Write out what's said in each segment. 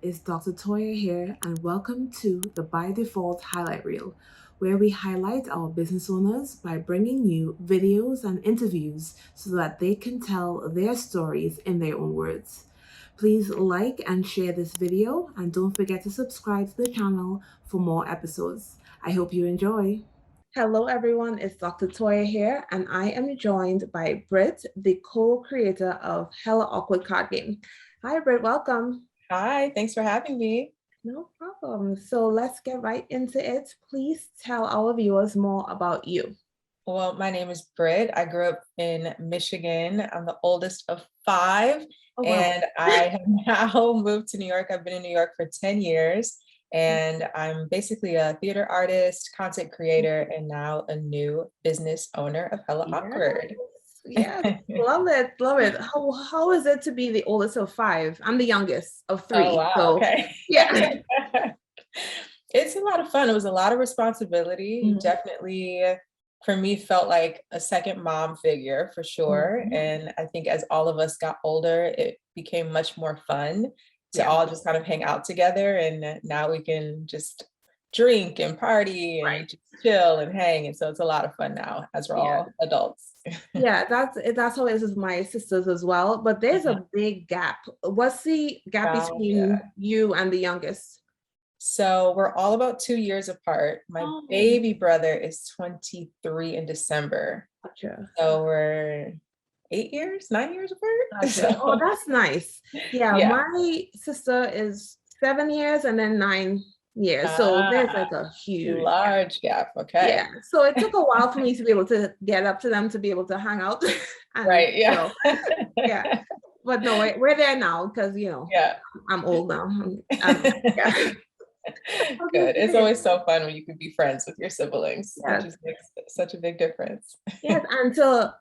it's Dr. Toya here, and welcome to the By Default Highlight Reel, where we highlight our business owners by bringing you videos and interviews so that they can tell their stories in their own words. Please like and share this video, and don't forget to subscribe to the channel for more episodes. I hope you enjoy. Hello, everyone. It's Dr. Toya here, and I am joined by Britt, the co-creator of Hella Awkward Card Game. Hi, Britt. Welcome. Hi, thanks for having me. No problem. So let's get right into it. Please tell our viewers more about you. Well, my name is Britt. I grew up in Michigan. I'm the oldest of five, Oh, wow. and I have now moved to New York. I've been in New York for 10 years, and I'm basically a theater artist, content creator, and now a new business owner of Hella Awkward. Yes, love it, love it. How is it to be the oldest of five? I'm the youngest of three. Oh, wow. So, Okay. yeah. It's a lot of fun. It was a lot of responsibility. Mhm. Definitely, for me, felt like a second mom figure for sure. Mhm. And I think as all of us got older, it became much more fun to Yeah. all just kind of hang out together. And now we can just drink and party and Right. just chill and hang. And so it's a lot of fun now as we're Yeah. all adults. Yeah, that's how it is with my sisters as well. But there's a big gap. What's the gap Oh, yeah. between you and the youngest? So we're all about 2 years apart. My Oh, baby brother is 23 in December. gotcha. So we're 8 years, 9 years apart. Gotcha. Oh, So that's nice. Yeah, yeah. my sister is 7 years and then 9 years. So there's like a huge gap. Large gap. Yeah. Okay. So it took a while for me to be able to get up to them to be able to hang out. And Right. Yeah. yeah. But no, we're there now because Yeah. I'm old now. Yeah. Good. It's always so fun when you can be friends with your siblings. It Yes. just makes such a big difference. Yes, and to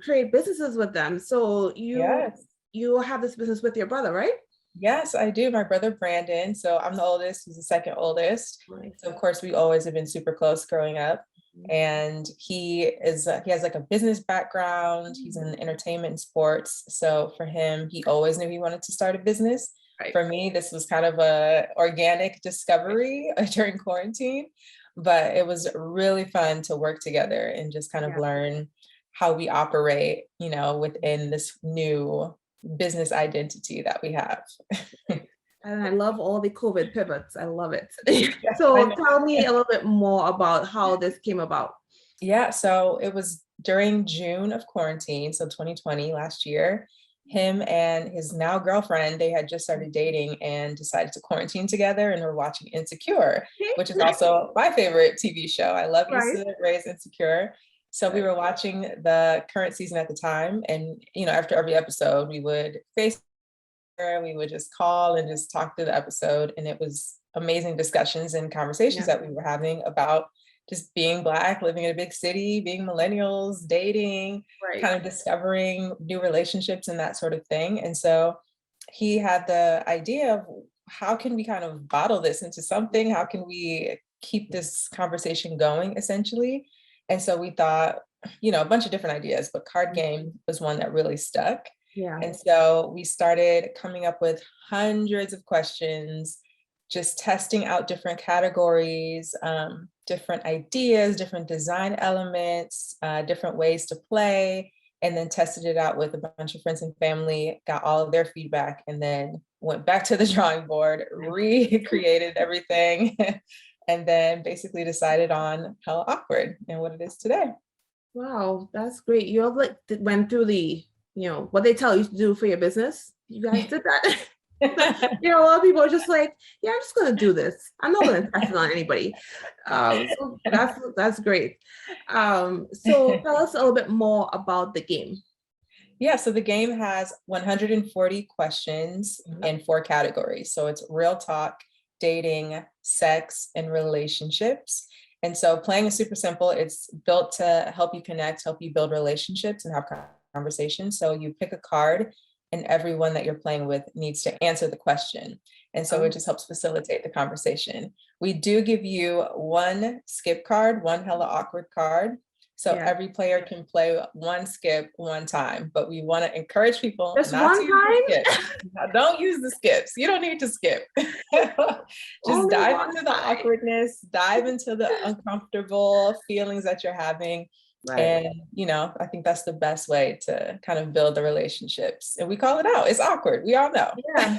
create businesses with them. So Yes. you have this business with your brother, right? Yes, I do. My brother Brandon. So I'm the oldest. He's the second oldest. Right. So of course we always have been super close growing up. And he has like a business background. He's in entertainment and sports. So for him, he always knew he wanted to start a business. Right. For me, this was kind of a organic discovery during quarantine, but it was really fun to work together and just kind of learn how we operate, within this new business identity that we have. And I love all the COVID pivots. I love it. So tell me a little bit more about how this came about. Yeah, so it was during June of quarantine, so 2020, last year. Him and his now girlfriend, they had just started dating and decided to quarantine together, and were watching Insecure, which is also my favorite TV show. I love Issa Rae's Insecure. So we were watching the current season at the time, and after every episode, we would we would just call and just talk through the episode, and it was amazing discussions and conversations that we were having about just being Black, living in a big city, being millennials, dating, kind of discovering new relationships and that sort of thing. And so he had the idea of, how can we kind of bottle this into something? How can we keep this conversation going, essentially? And so we thought, a bunch of different ideas, but card game was one that really stuck. Yeah. And so we started coming up with hundreds of questions, just testing out different categories, different ideas, different design elements, different ways to play, and then tested it out with a bunch of friends and family, got all of their feedback, and then went back to the drawing board, recreated everything, and then basically decided on Hella Awkward and what it is today. Wow, that's great. You all went through the what they tell you to do for your business. You guys did that. A lot of people are just like, yeah, I'm just gonna do this. I'm not gonna test it on anybody. So that's great. So tell us a little bit more about the game. Yeah, so the game has 140 questions in 4 categories. So it's real talk, dating, sex, and relationships. And so playing is super simple. It's built to help you connect, help you build relationships and have conversations. So you pick a card, and everyone that you're playing with needs to answer the question. And so it just helps facilitate the conversation. We do give you one skip card, one Hella Awkward card. So every player can play one skip one time, but we want to encourage people Just not to one use the time? skips. Now, don't use the skips. You don't need to skip. Just Only dive one into the time. awkwardness, dive into the uncomfortable feelings that you're having. Right. And, I think that's the best way to kind of build the relationships. And we call it out. It's awkward. We all know. Yeah.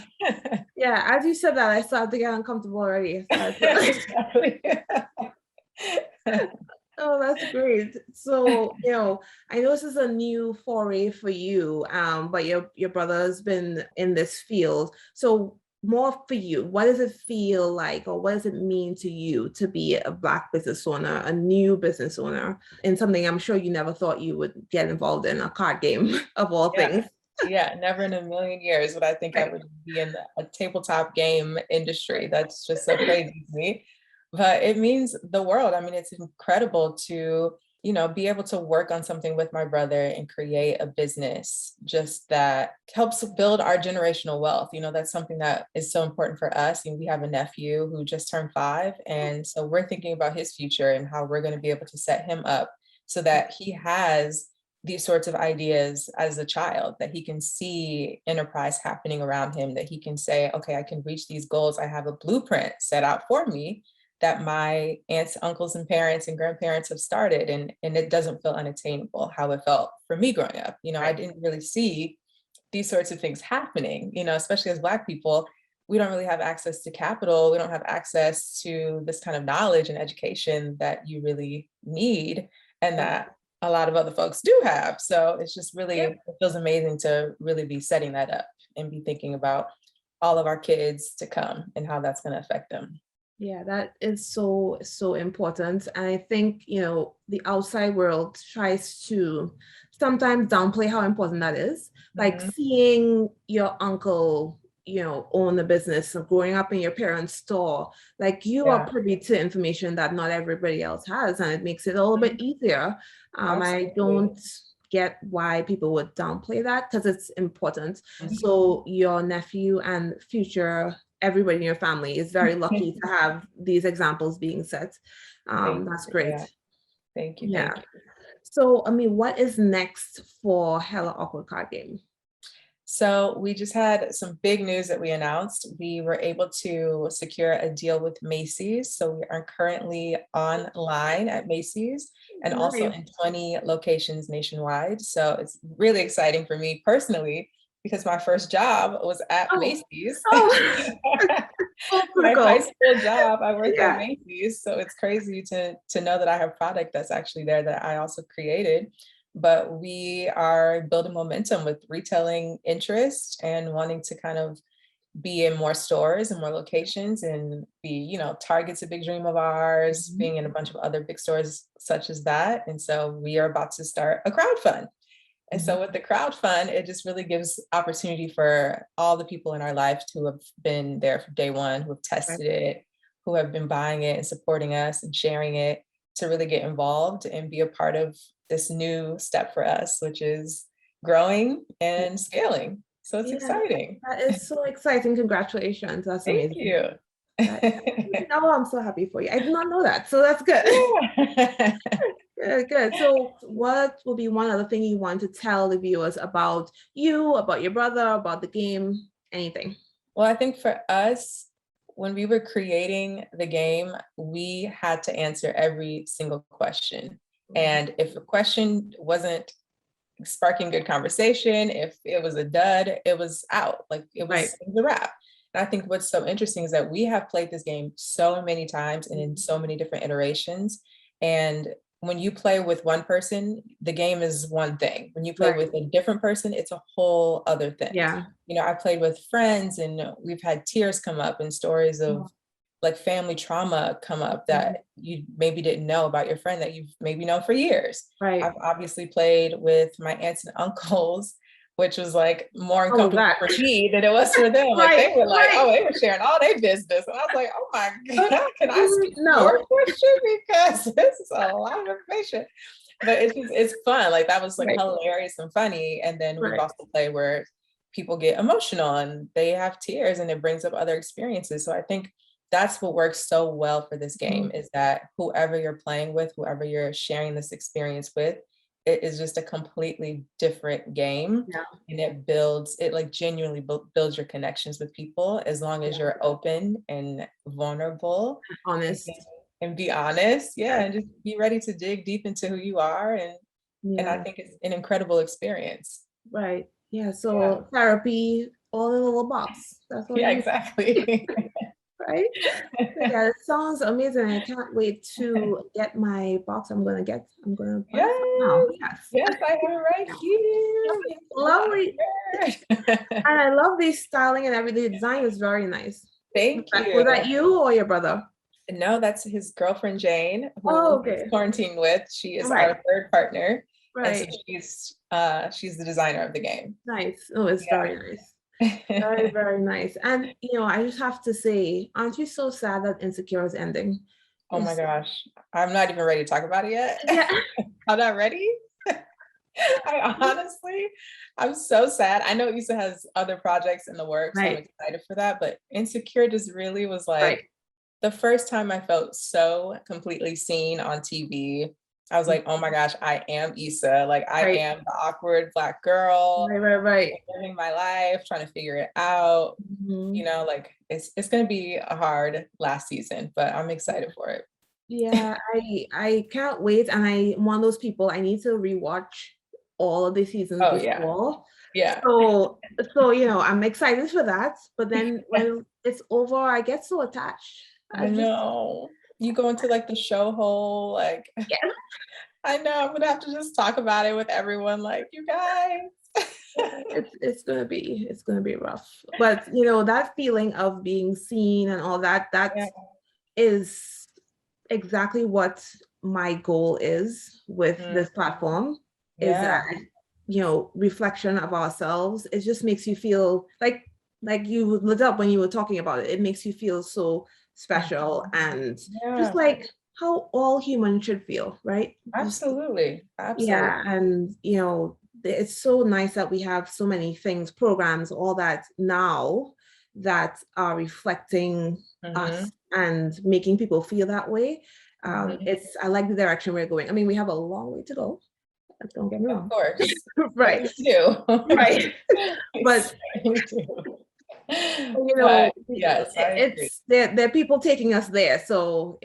Yeah. As you said that, I started to get uncomfortable already. Exactly. Oh, that's great. So, I know this is a new foray for you, but your brother's been in this field. So more for you, what does it feel like, or what does it mean to you to be a Black business owner, a new business owner, in something I'm sure you never thought you would get involved in, a card game of all Yeah. things? Yeah, never in a million years would I think I Right. would be in a tabletop game industry. That's just so crazy to me. But it means the world. I mean, it's incredible to, be able to work on something with my brother and create a business just that helps build our generational wealth. That's something that is so important for us. And we have a nephew who just turned 5. And so we're thinking about his future and how we're going to be able to set him up so that he has these sorts of ideas as a child, that he can see enterprise happening around him, that he can say, okay, I can reach these goals. I have a blueprint set out for me that my aunts, uncles, and parents and grandparents have started. And it doesn't feel unattainable how it felt for me growing up. I didn't really see these sorts of things happening, especially as Black people. We don't really have access to capital. We don't have access to this kind of knowledge and education that you really need, and that a lot of other folks do have. So it's just really, Yep. it feels amazing to really be setting that up and be thinking about all of our kids to come and how that's going to affect them. Yeah, that is so, so important. And I think, the outside world tries to sometimes downplay how important that is. Like Mhm. seeing your uncle, own the business and growing up in your parents' store, like you are Yeah, privy to information that not everybody else has, and it makes it a little bit easier. I absolutely. don't get why people would downplay that because it's important. Mhm. So your nephew and future everybody in your family is very lucky to have these examples being set. Thank That's you. great. Yeah, thank you. Yeah. Thank you. So, I mean, what is next for Hella Awkward Card Game? So we just had some big news that we announced. We were able to secure a deal with Macy's. So we are currently online at Macy's and also Nice. in 20 locations nationwide. So it's really exciting for me personally because my first job was at Oh, Macy's. oh, full My high circle. school job, I worked at Yeah. Macy's. So it's crazy to know that I have product that's actually there that I also created. But we are building momentum with retailing interest and wanting to kind of be in more stores and more locations and be, Target's a big dream of ours, Mhm. being in a bunch of other big stores such as that. And so we are about to start a crowd fund. And Mhm. so with the crowd fund, it just really gives opportunity for all the people in our life who have been there from day one, who have Right. tested it, who have been buying it and supporting us and sharing it, to really get involved and be a part of this new step for us, which is growing and scaling. So it's Yeah, exciting. that is so exciting. Congratulations. That's Thank amazing. you. That, oh, I'm so happy for you. I did not know that. So that's good. Yeah. Good, good. So, what will be one other thing you want to tell the viewers about you, about your brother, about the game, anything? Well, I think for us, when we were creating the game, we had to answer every single question. And if a question wasn't sparking good conversation, if it was a dud, it was out. Like Right. it was a wrap. And I think what's so interesting is that we have played this game so many times and in so many different iterations. And when you play with one person, the game is one thing. When you play Right. with a different person, it's a whole other thing. Yeah. I played with friends and we've had tears come up and stories of like family trauma come up Mhm. that you maybe didn't know about your friend that you've maybe known for years. Right. I've obviously played with my aunts and uncles, which was like more Oh my uncomfortable God. for me than it was for them. Like Right. they were like, Right. oh, they were sharing all their business. And I was like, oh my God, can I skip your No. question? Because this is a lot of information. But it's fun. Like that was like Right. hilarious and funny. And then we've Right. also played where people get emotional and they have tears and it brings up other experiences. So I think that's what works so well for this game, Mhm. is that whoever you're playing with, whoever you're sharing this experience with, it is just a completely different game. Yeah, And it like genuinely builds your connections with people as long as yeah. you're open and vulnerable and, Honest. and be honest. Yeah. Yes. And just be ready to dig deep into who you are. And I Yeah. think it's an incredible experience. Right. Yeah. Yeah. So therapy all in a little box. That's all Yeah, you need, exactly. right? Yeah, it sounds amazing. I can't wait to get my box. I'm gonna buy some now. Yes. Yes. Yes, I have it right here. We Lovely. have it. And I love the styling and everything. The design is very nice. Thank Was you. that you or your brother? No, that's his girlfriend Jane, Oh, who he's okay. quarantined with. She is Right. our third partner. And so Right. she's the designer of the game. Nice. Oh, it's very nice. Very, Yeah. very nice. And I just have to say, aren't you so sad that Insecure is ending? Oh my It's gosh. I'm not even ready to talk about it yet. yeah, I'm not ready. I honestly, I'm so sad. I know Issa has other projects in the works, so I'm right, excited for that. But Insecure just really was right. like the first time I felt so completely seen on TV. I was like, oh my gosh, I am Issa. Like I Right, am the awkward Black girl right. living my life, trying to figure it out. Mhm. Like it's gonna be a hard last season, but I'm excited for it. Yeah, I can't wait. And I'm one of those people, I need to rewatch all of the seasons Oh yeah. before. Yeah. So I'm excited for that. But then when it's over, I get so attached. I I just know. You go into like the show hole, like yeah, I know I'm gonna have to just talk about it with everyone, like you guys. it's gonna be rough. But that feeling of being seen and all that, that Yeah. is exactly what my goal is with Mm, this platform, is yeah. that reflection of ourselves. It just makes you feel like you lit up when you were talking about it. It makes you feel so Mm, special, and just yeah. like how all humans should feel, right? Just Absolutely. Absolutely. yeah. And it's so nice that we have so many things, programs, all that now, that are reflecting us Hmm. and making people feel that way. Hmm. I like the direction we're going. I mean, we have a long way to go, don't get me Of wrong. course. But Right, we do. right. We But certainly do. But yes, I agree. it's there are people taking us there, so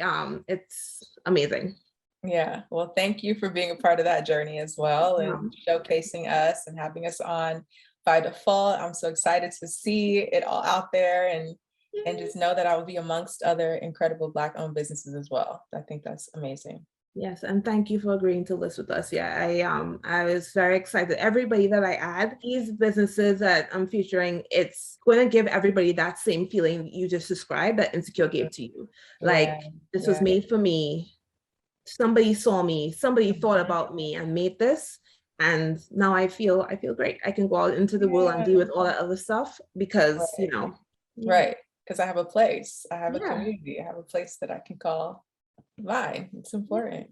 it's amazing. Yeah. Well, thank you for being a part of that journey as well and um, showcasing us and having us on by default. I'm so excited to see it all out there and just know that I will be amongst other incredible Black owned businesses as well. I think that's amazing. Yes, and thank you for agreeing to list with us. Yeah, I was very excited. Everybody that I add, these businesses that I'm featuring, it's going to give everybody that same feeling you just described that Insecure gave to you. Yeah. Like, this was Yeah. made for me. Somebody saw me, somebody thought Mhm. about me and made this. And now I feel great. I can go out into the world and deal Yeah. with all that other stuff because, Right. yeah, Right. Because I have a place, I have a yeah, community, I have a place that I can call mine. It's yeah, important.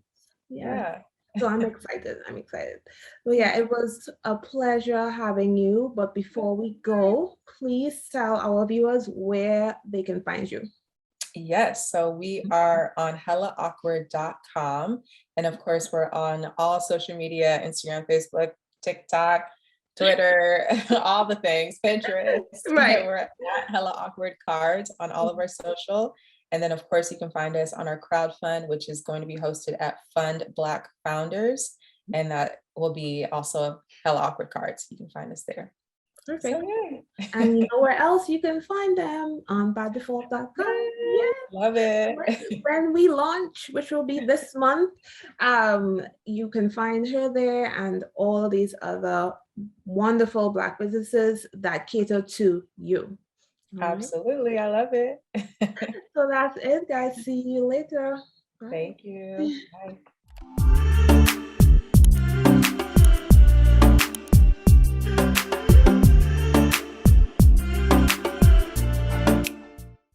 yeah. Yeah. So I'm excited. I'm excited. Well, yeah, it was a pleasure having you. But before we go, please tell our viewers where they can find you. Yes, so we are on hellaawkward.com. And of course, we're on all social media, Instagram, Facebook, TikTok, Twitter, all the things, Pinterest. Right. We're at Hella Awkward Cards on all of our social. And then, of course, you can find us on our crowdfund, which is going to be hosted at Fund Black Founders. And that will be also Hella Awkward Cards. You can find us there. So, Perfect. yeah. And you know where else you can find them? On bydefault.com. Yeah. Yay, love it. When we launch, which will be this month, you can find her there and all these other wonderful Black businesses that cater to you. All right. Absolutely. I love it. So that's it, guys. See you later. Bye. Thank you. Bye.